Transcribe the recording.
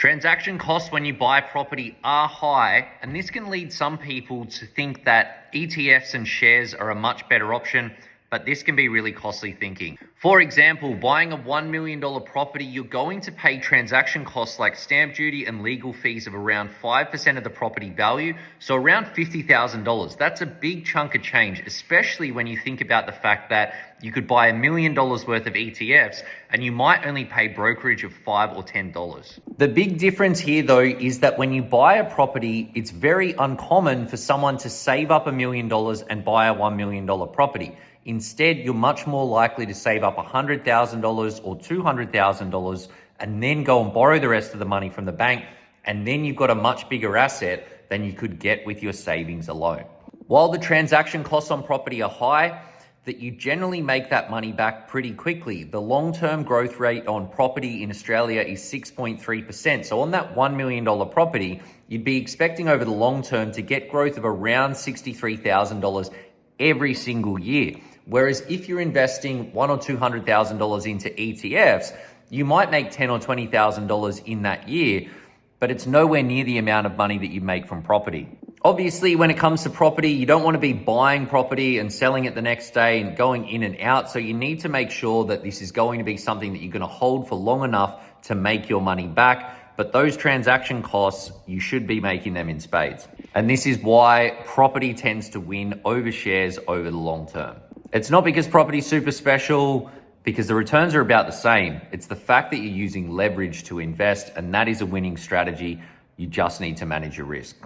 Transaction costs when you buy property are high, and this can lead some people to think that ETFs and shares are a much better option, but this can be really costly thinking. For example, buying a $1 million property, you're going to pay transaction costs like stamp duty and legal fees of around 5% of the property value, so around $50,000. That's a big chunk of change, especially when you think about the fact that you could buy $1 million worth of ETFs and you might only pay brokerage of $5 or $10. The big difference here though is that when you buy a property, it's very uncommon for someone to save up $1 million and buy a $1 million property. Instead, you're much more likely to save up $100,000 or $200,000 and then go and borrow the rest of the money from the bank. And then you've got a much bigger asset than you could get with your savings alone. While the transaction costs on property are high, that you generally make that money back pretty quickly. The long-term growth rate on property in Australia is 6.3%. So on that $1 million property, you'd be expecting over the long term to get growth of around $63,000 every single year. Whereas if you're investing $100,000 or $200,000 into ETFs, you might make $10,000 or $20,000 in that year, but it's nowhere near the amount of money that you make from property. Obviously, when it comes to property, you don't want to be buying property and selling it the next day and going in and out. So you need to make sure that this is going to be something that you're going to hold for long enough to make your money back. But those transaction costs, you should be making them in spades. And this is why property tends to win over shares over the long term. It's not because property is super special, because the returns are about the same. It's the fact that you're using leverage to invest, and that is a winning strategy. You just need to manage your risk.